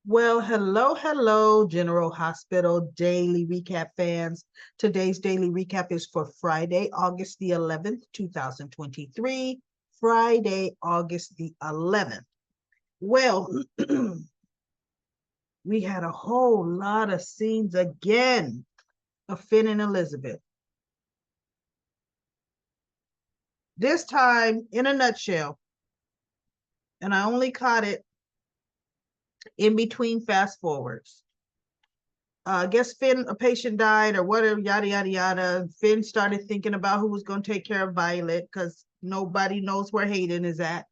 Well, hello, General Hospital Daily Recap fans. Today's daily recap is for Friday, August the 11th, 2023. Friday, August the 11th. Well, we had a whole lot of scenes again of Finn and Elizabeth. This time, in a nutshell, and I only caught it in between fast forwards. I guess Finn, a patient died or whatever, yada, yada, yada. Finn started thinking about who was going to take care of Violet because nobody knows where Hayden is at.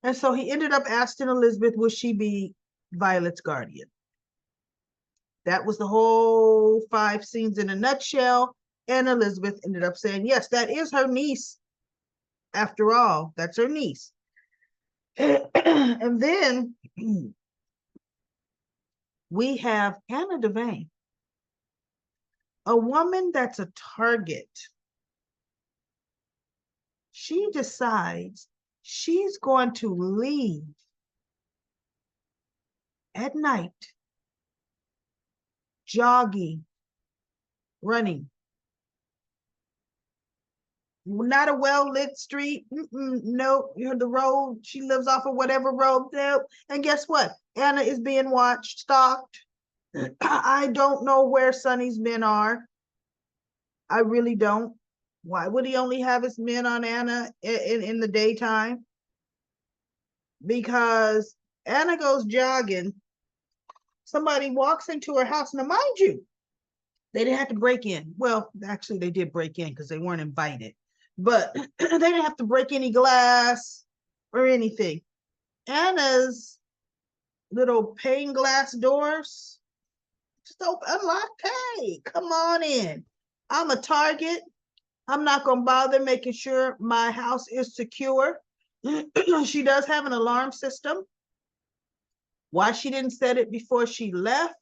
And so he ended up asking Elizabeth, would she be Violet's guardian? That was the whole 5 scenes in a nutshell. And Elizabeth ended up saying, yes, that is her niece. After all, that's her niece. And then we have Anna Devane, a woman that's a target. She decides she's going to leave at night, jogging, running. Not a well-lit street. No, the road. She lives off of whatever road. Nope. And guess what? Anna is being watched, stalked. I don't know where Sonny's men are. I really don't. Why would he only have his men on Anna in the daytime? Because Anna goes jogging. Somebody walks into her house. Now, mind you, they didn't have to break in. Well, actually, they did break in because they weren't invited, but they didn't have to break any glass or anything. Anna's little pane glass doors just open, unlocked. Hey, come on in. I'm a target. I'm not going to bother making sure my house is secure. She does have an alarm system. Why she didn't set it before she left?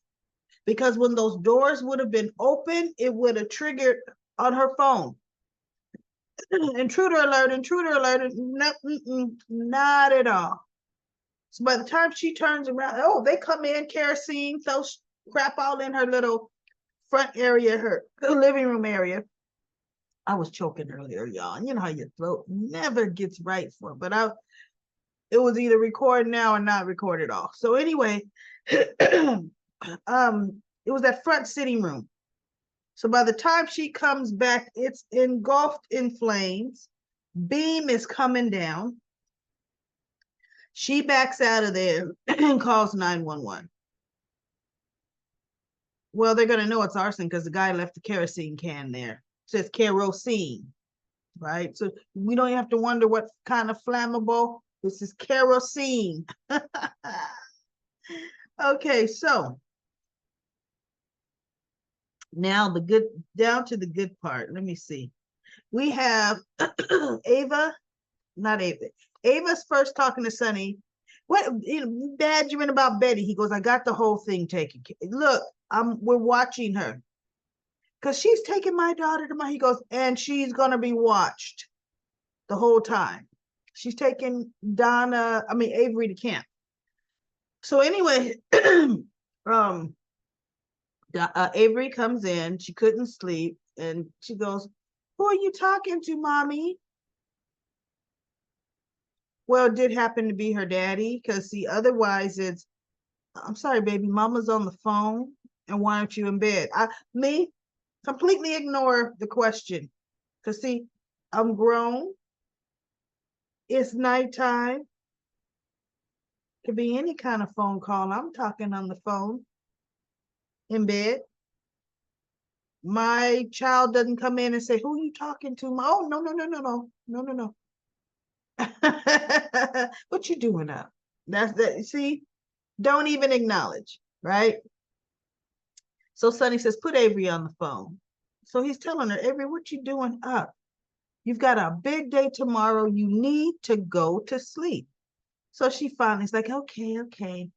Because when those doors would have been open, it would have triggered on her phone. Intruder alert, intruder alert. No, not at all. So by the time she turns around, oh, they come in, kerosene, throw crap all in her little front area, her living room area. I was choking earlier, y'all. You know how your throat never gets right for it, but it was either recorded now or not recorded off. So anyway, it was that front sitting room. So by the time she comes back, it's engulfed in flames. Beam is coming down. She backs out of there and calls 911. Well, they're going to know it's arson because the guy left the kerosene can there. It says kerosene, right? So we don't have to wonder what kind of flammable. This is kerosene. Okay, so now down to the good part. Let me see. We have Ava, not Ava. Ava's first talking to Sonny. What, badgering about Betty? He goes, I got the whole thing taken. Look, we're watching her because she's taking my daughter to my. He goes, and she's gonna be watched the whole time. She's taking Avery to camp. So anyway, Avery comes in. She couldn't sleep, and she goes, "Who are you talking to, mommy?" Well, it did happen to be her daddy, because see, otherwise I'm sorry, baby, mama's on the phone, and why aren't you in bed? Me, completely ignore the question, because see, I'm grown. It's nighttime. Could be any kind of phone call. I'm talking on the phone in bed. My child doesn't come in and say, "Who are you talking to?" Oh, no, no, no, no, no, no, no, no. What you doing up? That's that. See, don't even acknowledge, right? So Sonny says, put Avery on the phone. So he's telling her, Avery, what you doing up? You've got a big day tomorrow. You need to go to sleep. So she finally's like, okay, okay.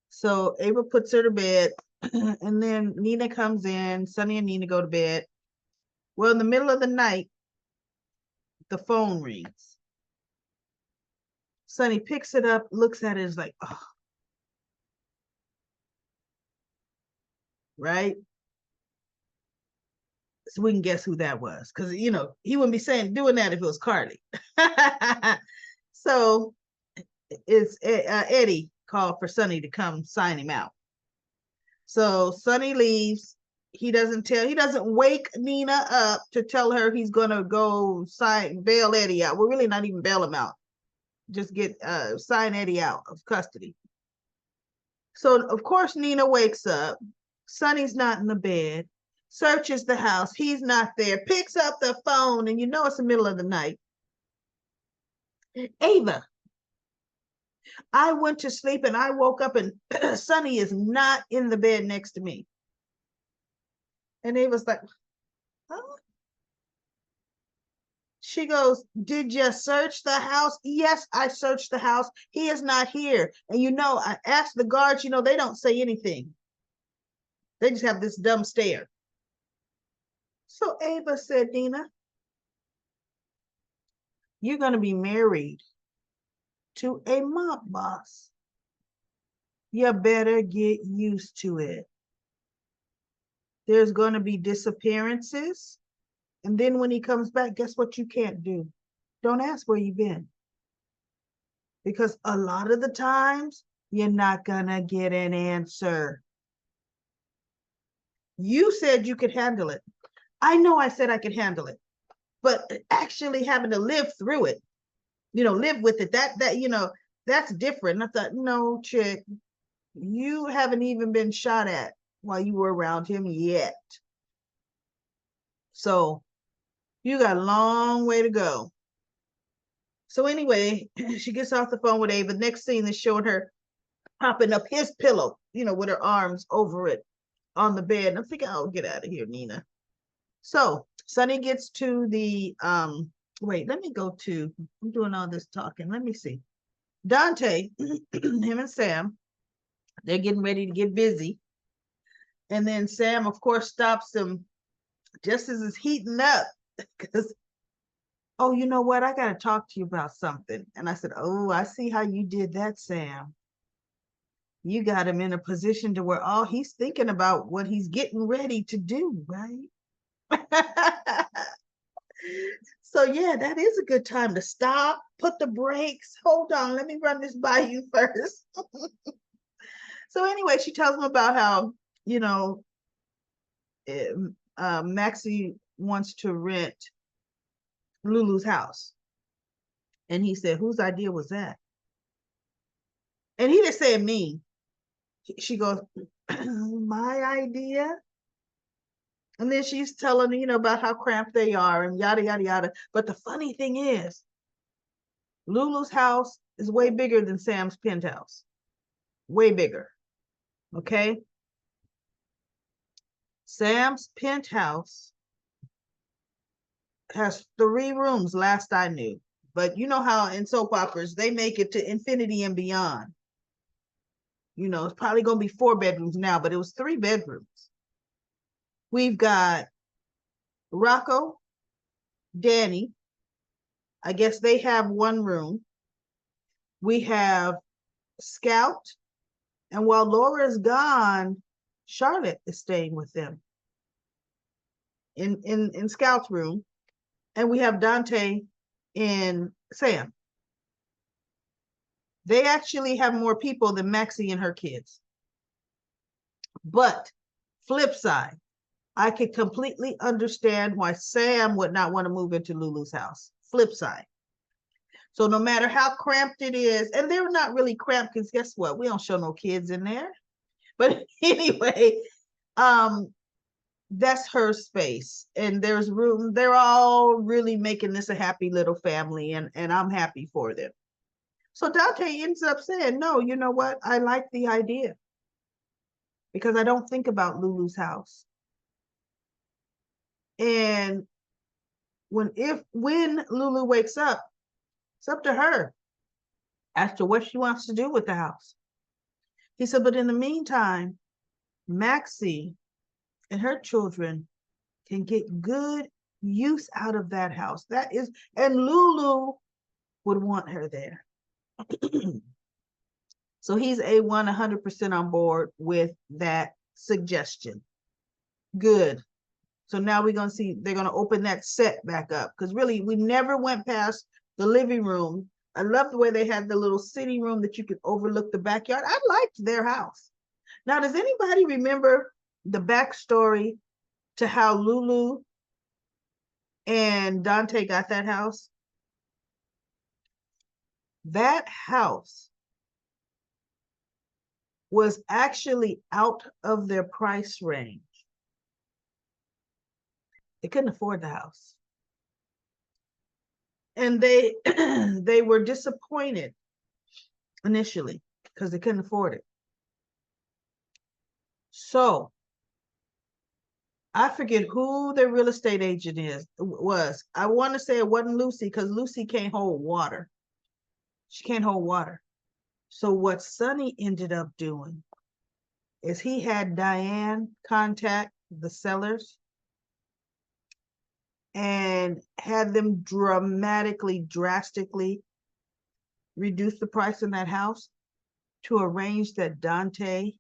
So Avery puts her to bed, and then Nina comes in. Sonny and Nina go to bed. Well, in the middle of the night, the phone rings. Sonny picks it up, looks at it, is like, oh. right? So we can guess who that was, because he wouldn't be doing that if it was Carly. So it's Eddie called for Sonny to come sign him out. So Sonny leaves. He doesn't wake Nina up to tell her he's gonna go bail Eddie out. We're really not even bail him out. Just sign Eddie out of custody. So of course Nina wakes up. Sonny's not in the bed. Searches the house. He's not there. Picks up the phone, and it's the middle of the night. Ava, I went to sleep and I woke up and Sonny is not in the bed next to me. And Ava's like, huh? She goes, did you search the house? Yes, I searched the house. He is not here. And I asked the guards, they don't say anything. They just have this dumb stare. So Ava said, Nina, you're going to be married to a mob boss. You better get used to it. There's going to be disappearances. And then when he comes back, guess what you can't do? Don't ask where you've been. Because a lot of the times, you're not going to get an answer. You said you could handle it. I know I said I could handle it. But actually having to live through it, live with it, that's different. And I thought, no, chick, you haven't even been shot at while you were around him yet. So you got a long way to go. So anyway, she gets off the phone with Ava. Next scene is showing her popping up his pillow, with her arms over it on the bed. And I'm thinking, oh, get out of here, Nina. So Sonny gets to the, wait, let me go to, I'm doing all this talking. Let me see. Dante, him and Sam, they're getting ready to get busy. And then Sam, of course, stops him just as it's heating up because, oh, you know what? I got to talk to you about something. And I said, oh, I see how you did that, Sam. You got him in a position to where all he's thinking about what he's getting ready to do, right? So yeah, that is a good time to stop, put the brakes. Hold on, let me run this by you first. So anyway, she tells him about how, Maxie wants to rent Lulu's house. And he said, whose idea was that? And he didn't say me. She goes, my idea? And then she's telling, about how cramped they are and yada, yada, yada. But the funny thing is, Lulu's house is way bigger than Sam's penthouse. Way bigger. Okay? Sam's penthouse has 3 rooms, last I knew. But you know how in soap operas, they make it to infinity and beyond. It's probably going to be 4 bedrooms now, but it was 3 bedrooms. We've got Rocco, Danny. I guess they have 1 room. We have Scout. And while Laura's gone, Charlotte is staying with them in Scout's room. And we have Dante and Sam. They actually have more people than Maxie and her kids. But flip side, I could completely understand why Sam would not want to move into Lulu's house. Flip side. So no matter how cramped it is, and they're not really cramped because guess what? We don't show no kids in there. But anyway, that's her space. And there's room. They're all really making this a happy little family, and I'm happy for them. So Dante ends up saying, no, you know what? I like the idea because I don't think about Lulu's house. And when Lulu wakes up, it's up to her as to what she wants to do with the house. He said, but in the meantime, Maxie and her children can get good use out of that house. And Lulu would want her there. So he's 100% on board with that suggestion. Good. So now we're going to see, they're going to open that set back up, because really we never went past the living room. I love the way they had the little sitting room that you could overlook the backyard. I liked their house. Now, does anybody remember the backstory to how Lulu and Dante got that house? That house was actually out of their price range. They couldn't afford the house. And they they were disappointed initially because they couldn't afford it. So I forget who their real estate agent was. I want to say it wasn't Lucy, because Lucy can't hold water. She can't hold water. So what Sonny ended up doing is he had Diane contact the sellers and had them drastically reduce the price in that house to arrange that Dante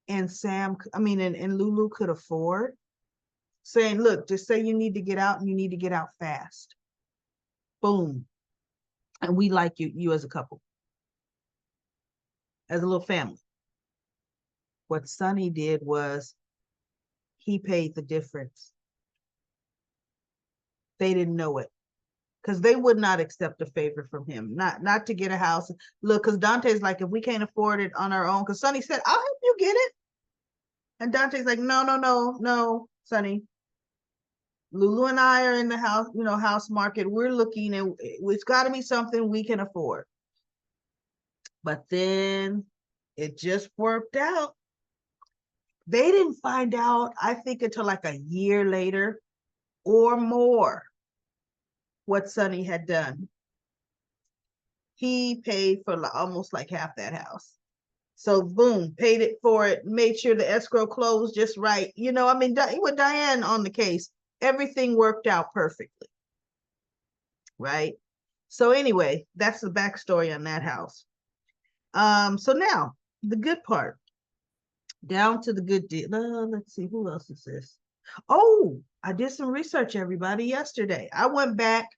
and and Lulu could afford, saying, look, just say you need to get out and you need to get out fast. Boom. And we like you as a couple, as a little family. What Sonny did was he paid the difference. They didn't know it, because they would not accept a favor from him, not to get a house. Look, because Dante's like, if we can't afford it on our own, because Sonny said, I'll help you get it. And Dante's like, no, Sonny. Lulu and I are in the house, house market. We're looking, and it's got to be something we can afford. But then it just worked out. They didn't find out, I think, until like a year later or more, what Sonny had done. He paid for almost like half that house. So boom, paid it for it, made sure the escrow closed just right. With Diane on the case, everything worked out perfectly. Right? So anyway, that's the backstory on that house. So now the good part, down to the good deal. Let's see, who else is this? Oh, I did some research, everybody, yesterday. I went back,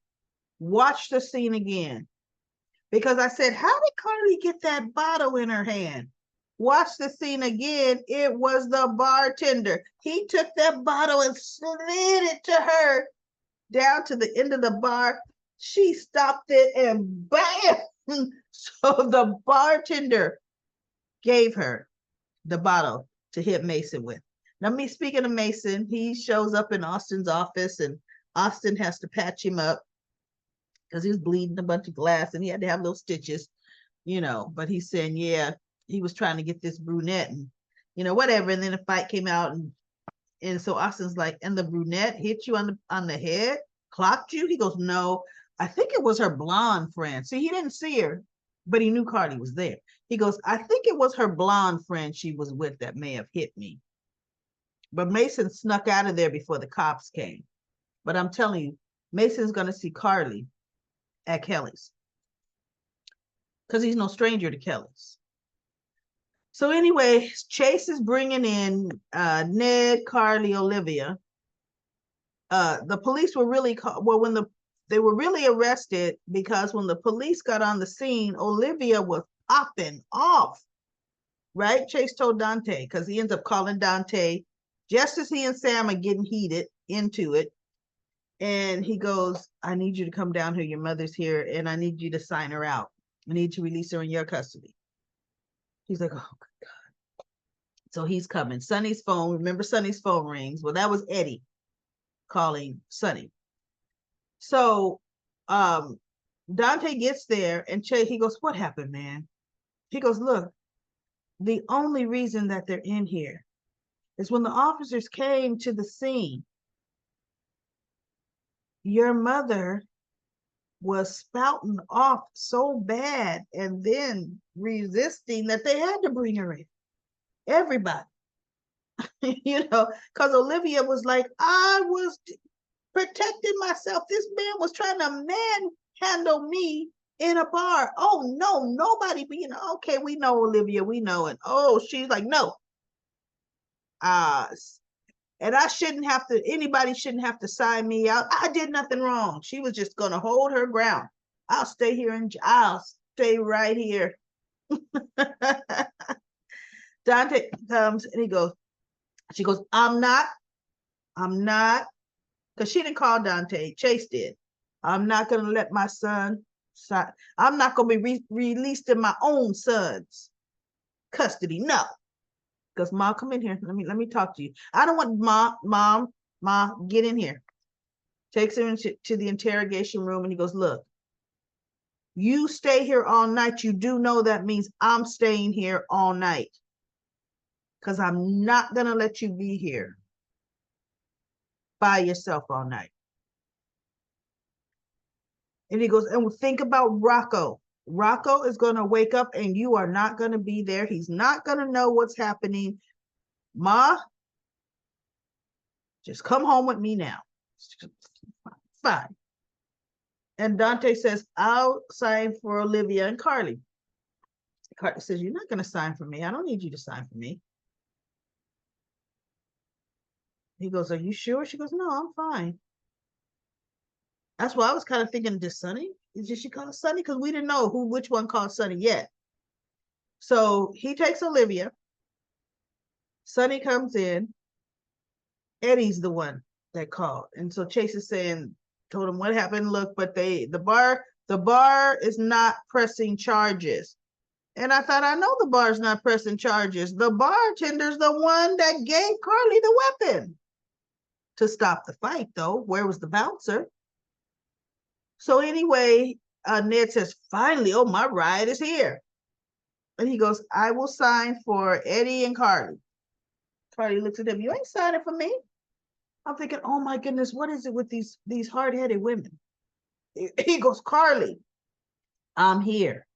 watched the scene again, because I said, how did Carly get that bottle in her hand? Watch the scene again. It was the bartender. He took that bottle and slid it to her down to the end of the bar. She stopped it and bam! So the bartender gave her the bottle to hit Mason with. Now, speaking of Mason, he shows up in Austin's office, and Austin has to patch him up because he was bleeding a bunch of glass and he had to have little stitches, but he's saying, yeah, he was trying to get this brunette and, whatever. And then a fight came out, and so Austin's like, and the brunette hit you on the head, clocked you? He goes, no, I think it was her blonde friend. See, he didn't see her, but he knew Cardi was there. He goes, I think it was her blonde friend she was with that may have hit me. But Mason snuck out of there before the cops came. But I'm telling you, Mason's going to see Carly at Kelly's, because he's no stranger to Kelly's. So anyway, Chase is bringing in Ned, Carly, Olivia. The police were really they were really arrested, because when the police got on the scene, Olivia was popping off. Right? Chase told Dante, because he ends up calling Dante just as he and Sam are getting heated into it. And he goes, I need you to come down here. Your mother's here, and I need you to sign her out. I need to release her in your custody. He's like, oh, good God. So he's coming. Sonny's phone, remember Sonny's phone rings. Well, that was Eddie calling Sonny. So Dante gets there, and he goes, what happened, man? He goes, look, the only reason that they're in here is when the officers came to the scene, your mother was spouting off so bad and then resisting that they had to bring her in. Everybody. Because Olivia was like, I was protecting myself. This man was trying to manhandle me in a bar. Oh, no, nobody. Okay, we know, Olivia, we know it. Oh, she's like, no, And anybody shouldn't have to sign me out. I did nothing wrong. She was just going to hold her ground. I'll stay right here. Dante comes and she goes, I'm not, because she didn't call Dante, Chase did. I'm not going to let my son, I'm not going to be released in my own son's custody. No. Because Mom, come in here. Let me talk to you. I don't want Mom, get in here. Takes him to the interrogation room and he goes, look, you stay here all night. You do know that means I'm staying here all night. Because I'm not going to let you be here by yourself all night. And he goes, and think about Rocco. Rocco is going to wake up and you are not going to be there. He's not going to know what's happening. Ma, just come home with me now. Fine. And Dante says, I'll sign for Olivia and Carly. Carly says, you're not going to sign for me. I don't need you to sign for me. He goes, are you sure? She goes, no, I'm fine. That's why I was kind of thinking, did Sonny? Did she call Sonny? Because we didn't know which one called Sonny yet. So he takes Olivia. Sonny comes in. Eddie's the one that called. And so Chase is told him what happened. Look, but the bar is not pressing charges. And I thought, I know the bar's not pressing charges. The bartender's the one that gave Carly the weapon to stop the fight, though. Where was the bouncer? So anyway, Ned says, finally, oh, my ride is here. And he goes, I will sign for Eddie and Carly. Carly looks at him, you ain't signing for me. I'm thinking, oh my goodness, what is it with these hard-headed women? He goes, Carly, I'm here.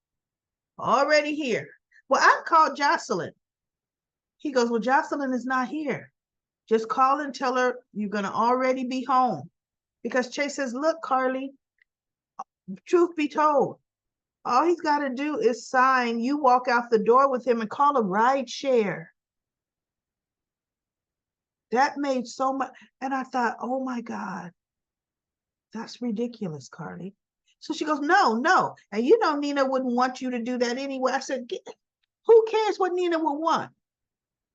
Already here. Well, I've called Jocelyn. He goes, well, Jocelyn is not here. Just call and tell her you're going to already be home. Because Chase says, look, Carly, truth be told, all he's got to do is sign. You walk out the door with him and call a ride share. That made so much. And I thought, oh my God, that's ridiculous, Carly. So she goes, no. And you know, Nina wouldn't want you to do that anyway. I said, who cares what Nina would want?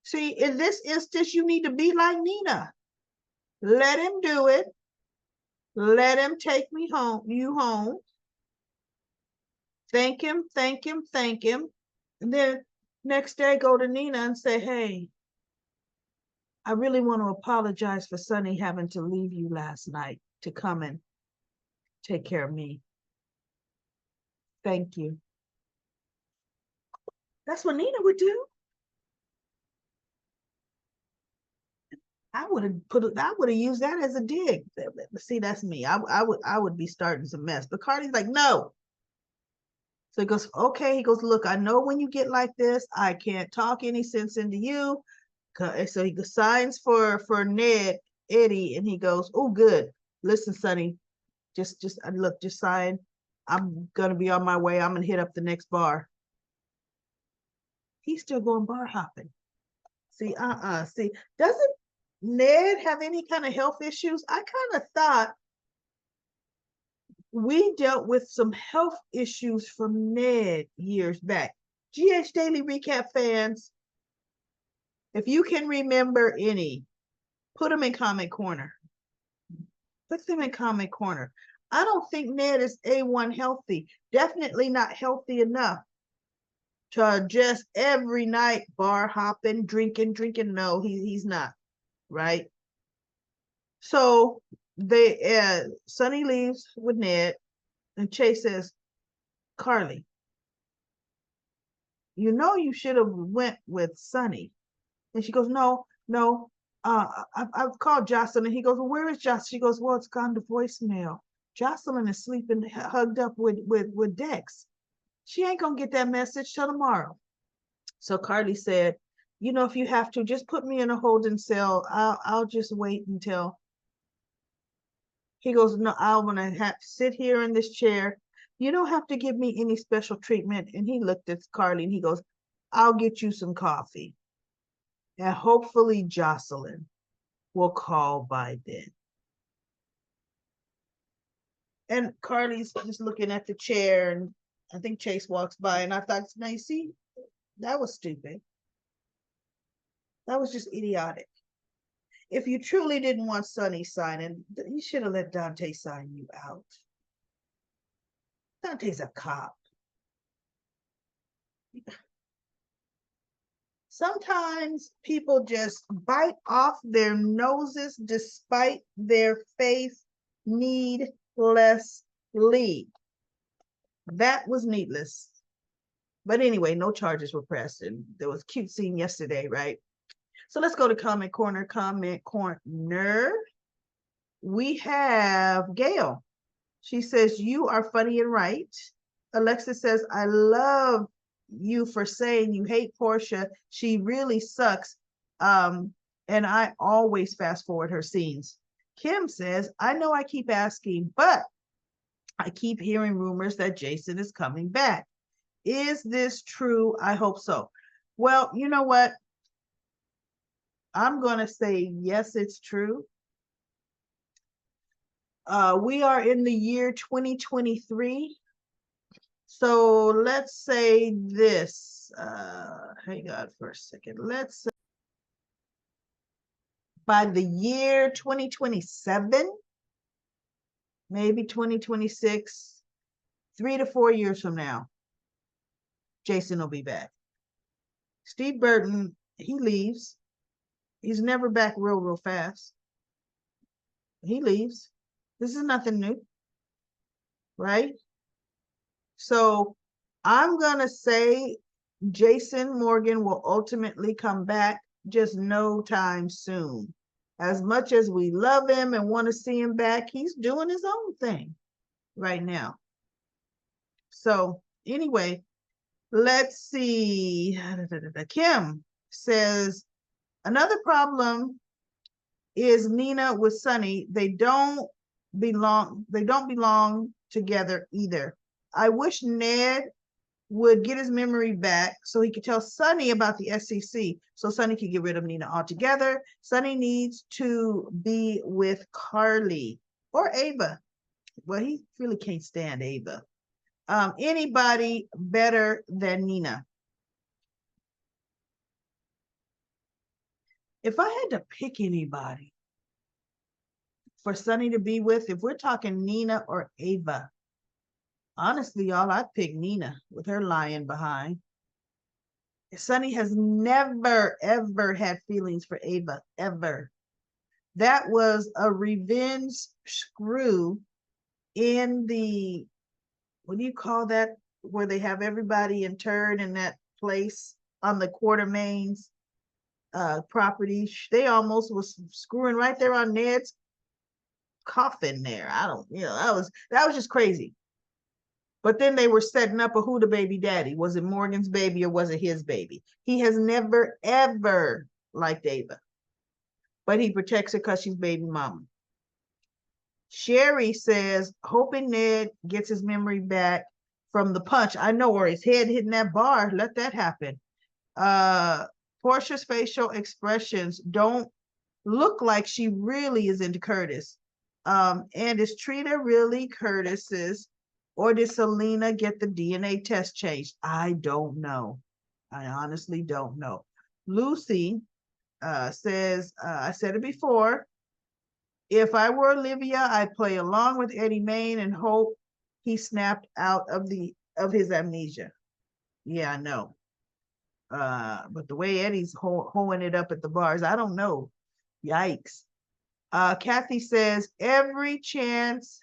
See, in this instance, you need to be like Nina. Let him do it. Let him take you home. Thank him. And then next day, go to Nina and say, hey, I really want to apologize for Sonny having to leave you last night to come and take care of me. Thank you. That's what Nina would do. I would have used that as a dig. See, that's me. I would be starting some mess. But Carly's like, no. So he goes, okay. He goes, look, I know when you get like this, I can't talk any sense into you. So he signs for Ned, Eddie, and he goes, oh, good. Listen, Sonny, just sign. I'm gonna be on my way. I'm gonna hit up the next bar. He's still going bar hopping. See, see, doesn't Ned have any kind of health issues? I kind of thought we dealt with some health issues from Ned years back. GH Daily Recap fans, if you can remember any, put them in comment corner. Put them in comment corner. I don't think Ned is A1 healthy. Definitely not healthy enough to just every night bar hopping, drinking. No, he's not, right? So Sonny leaves with Ned, and Chase says, Carly, you know you should have went with Sonny. And she goes, no. I've called Jocelyn. And he goes, well, where is Jocelyn? She goes, well, it's gone to voicemail. Jocelyn is sleeping hugged up with Dex. She ain't gonna get that message till tomorrow. So Carly said, you know, if you have to, just put me in a holding cell. I'll just wait until. He goes, no, I'm gonna have to sit here in this chair. You don't have to give me any special treatment. And he looked at Carly and he goes, I'll get you some coffee. And hopefully Jocelyn will call by then. And Carly's just looking at the chair, and I think Chase walks by, and I thought, now you see, that was stupid. That was just idiotic. If you truly didn't want Sonny signing, you should have let Dante sign you out. Dante's a cop. Sometimes people just bite off their noses despite their faith needlessly. That was needless. But anyway, no charges were pressed, and there was a cute scene yesterday, right? So let's go to comment corner. Comment corner. We have Gail. She says, you are funny and right. Alexis says, I love you for saying you hate Portia. She really sucks. And I always fast forward her scenes. Kim says, I know I keep asking, but I keep hearing rumors that Jason is coming back. Is this true? I hope so. Well, you know what? I'm going to say, yes, it's true. We are in the year 2023. So let's say this. Hang on for a second. Let's say by the year 2027, maybe 2026, 3 to 4 years from now, Jason will be back. Steve Burton, he leaves. He's never back real fast. He leaves. This is nothing new, right? So I'm going to say Jason Morgan will ultimately come back, just no time soon. As much as we love him and want to see him back, he's doing his own thing right now. So anyway, let's see. Kim says, another problem is Nina with Sonny. They don't belong together either. I wish Ned would get his memory back so he could tell Sonny about the SEC so Sonny could get rid of Nina altogether. Sonny needs to be with Carly or Ava. Well, he really can't stand Ava. Anybody better than Nina. If I had to pick anybody for Sonny to be with, if we're talking Nina or Ava, honestly, y'all, I'd pick Nina with her lying behind. Sonny has never, ever had feelings for Ava, ever. That was a revenge screw in the, what do you call that, where they have everybody interred in that place on the Quartermains property. They almost was screwing right there on Ned's coffin there. I don't, that was just crazy. But then they were setting up a who the baby daddy. Was it Morgan's baby or was it his baby? He has never, ever liked Ava. But he protects her because she's baby mama. Sherry says, hoping Ned gets his memory back from the punch. I know, or his head hitting that bar. Let that happen. Portia's facial expressions don't look like she really is into Curtis. And is Trina really Curtis's? Or did Selena get the DNA test changed? I don't know. I honestly don't know. Lucy says, I said it before, if I were Olivia, I'd play along with Eddie Main and hope he snapped out of his amnesia. Yeah, I know. But the way Eddie's hoeing it up at the bars, I don't know. Yikes. Kathy says, every chance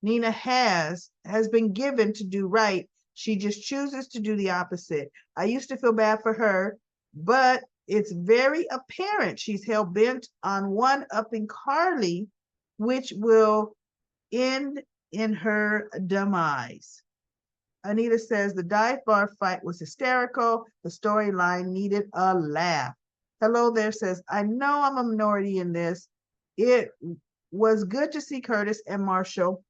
Nina has been given to do right. She just chooses to do the opposite. I used to feel bad for her, but it's very apparent she's hell-bent on one-upping Carly, which will end in her demise. Anita says the dive bar fight was hysterical. The storyline needed a laugh. Hello there says, I know I'm a minority in this. It was good to see Curtis and Marshall.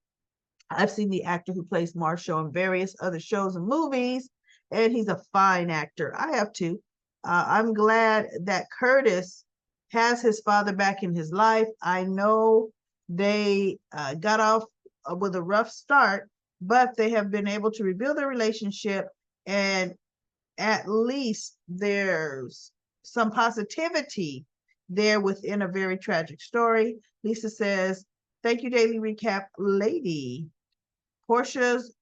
I've seen the actor who plays Marshall in various other shows and movies, and he's a fine actor. I have too. I'm glad that Curtis has his father back in his life. I know they got off with a rough start, but they have been able to rebuild their relationship, and at least there's some positivity there within a very tragic story. Lisa says, thank you, Daily Recap lady. Portia's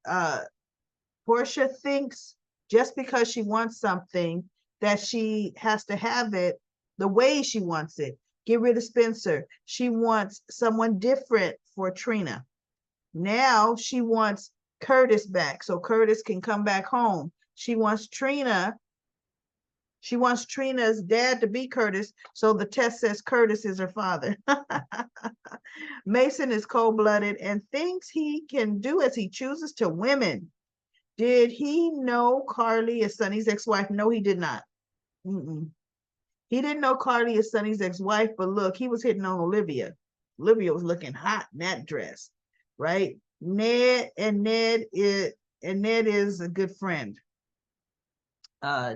Portia thinks just because she wants something that she has to have it the way she wants it. Get rid of Spencer. She wants someone different for Trina. Now she wants Curtis back so Curtis can come back home. She wants Trina's dad to be Curtis, so the test says Curtis is her father. Mason is cold-blooded and thinks he can do as he chooses to women. Did he know Carly is Sonny's ex-wife? No, he did not. He didn't know Carly is Sonny's ex-wife, but look, he was hitting on Olivia. Olivia was looking hot in that dress, right? Ned is a good friend.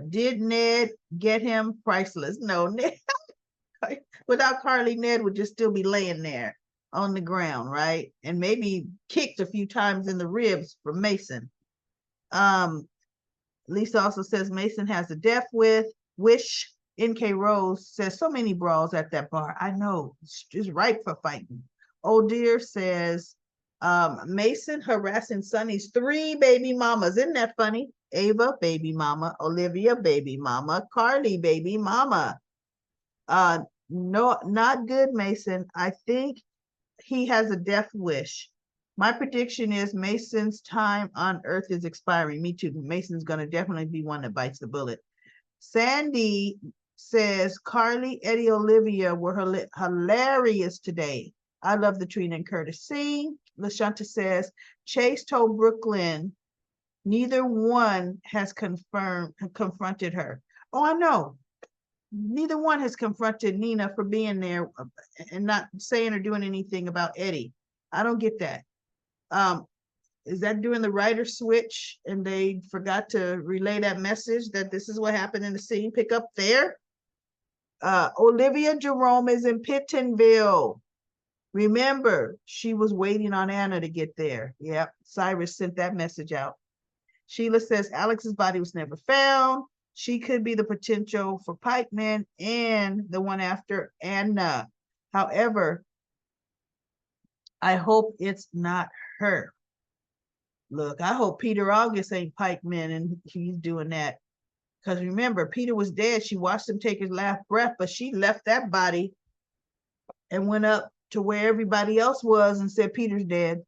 Did Ned get him? Priceless. No, Ned without Carly, Ned would just still be laying there on the ground, right? And maybe kicked a few times in the ribs from Mason. Lisa also says Mason has a death wish. NK Rose says so many brawls at that bar. I know, it's ripe for fighting. Oh dear says Mason harassing Sonny's 3 baby mamas. Isn't that funny? Ava, baby mama. Olivia, baby mama. Carly, baby mama. No, not good, Mason. I think he has a death wish. My prediction is Mason's time on Earth is expiring. Me too. Mason's going to definitely be one that bites the bullet. Sandy says Carly, Eddie, Olivia were hilarious today. I love the Trina and Curtis scene. LaShanta says Chase told Brooklyn neither one has confronted her. Oh, I know. Neither one has confronted Nina for being there and not saying or doing anything about Eddie. I don't get that. Is that during the writer switch and they forgot to relay that message that this is what happened in the scene? Pick up there. Olivia Jerome is in Pittenville. Remember, she was waiting on Anna to get there. Yep, Cyrus sent that message out. Sheila says Alex's body was never found. She could be the potential for Pikeman and the one after Anna. However, I hope it's not her. Look, I hope Peter August ain't Pikeman and he's doing that. Because remember, Peter was dead. She watched him take his last breath, but she left that body and went up to where everybody else was and said, Peter's dead.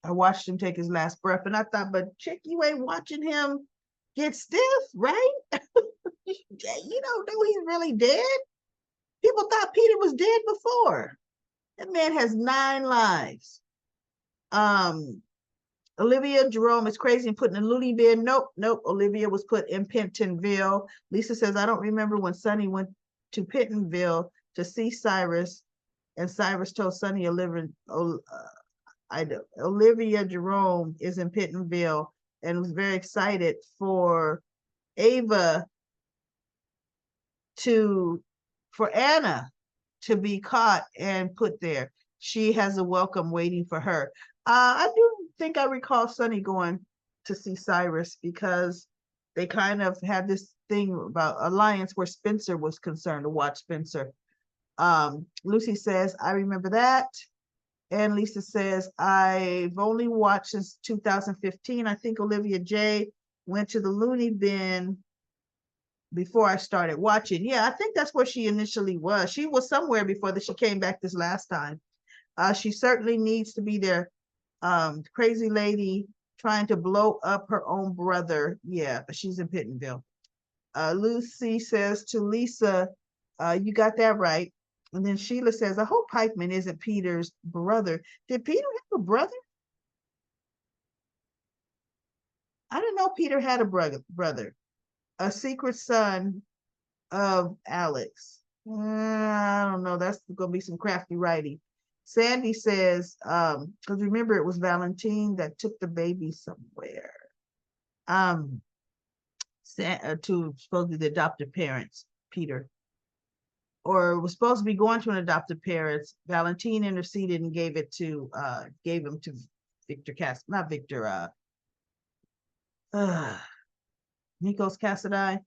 I watched him take his last breath. And I thought, but chick, you ain't watching him get stiff, right? You don't know he's really dead. People thought Peter was dead before. That man has 9 lives. Olivia Jerome is crazy and put in a loony bin. Nope. Olivia was put in Pentonville. Lisa says, I don't remember when Sonny went to Pentonville to see Cyrus, and Cyrus told Sonny Olivia Jerome is in Pentonville and was very excited for Ava for Anna to be caught and put there. She has a welcome waiting for her. I do think I recall Sonny going to see Cyrus because they kind of had this thing about alliance where Spencer was concerned to watch Spencer. Lucy says, I remember that. And Lisa says, I've only watched since 2015. I think Olivia J went to the loony bin before I started watching. Yeah, I think that's where she initially was. She was somewhere before that she came back this last time. She certainly needs to be there. Crazy lady trying to blow up her own brother. Yeah, but she's in Pittenville. Lucy says to Lisa, you got that right. And then Sheila says, I hope Pikeman isn't Peter's brother. Did Peter have a brother? I didn't know Peter had a brother. A secret son of Alex. I don't know. That's going to be some crafty writing. Sandy says, because remember it was Valentine that took the baby somewhere. to supposedly the adoptive parents, Peter, or was supposed to be going to an adoptive parents. Valentine interceded and gave him to Victor not Victor, Nikos Cassadine.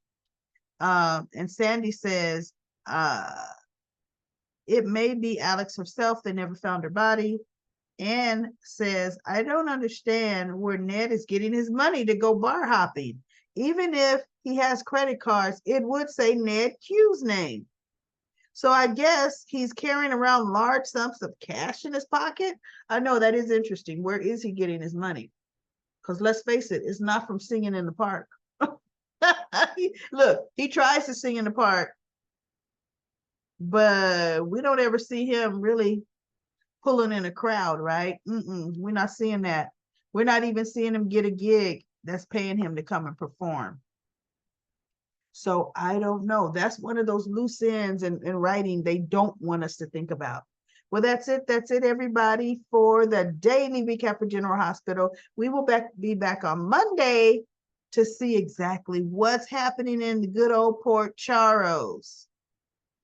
And Sandy says, it may be Alex herself. They never found her body. And says, I don't understand where Ned is getting his money to go bar hopping. Even if he has credit cards, it would say Ned Q's name. So I guess he's carrying around large sums of cash in his pocket. I know that is interesting. Where is he getting his money? Because let's face it, it's not from singing in the park. Look, he tries to sing in the park, but we don't ever see him really pulling in a crowd, right? We're not seeing that. We're not even seeing him get a gig that's paying him to come and perform. So I don't know. That's one of those loose ends in writing they don't want us to think about. Well, that's it. That's it, everybody, for the daily recap for General Hospital. We will be back on Monday to see exactly what's happening in the good old Port Charos.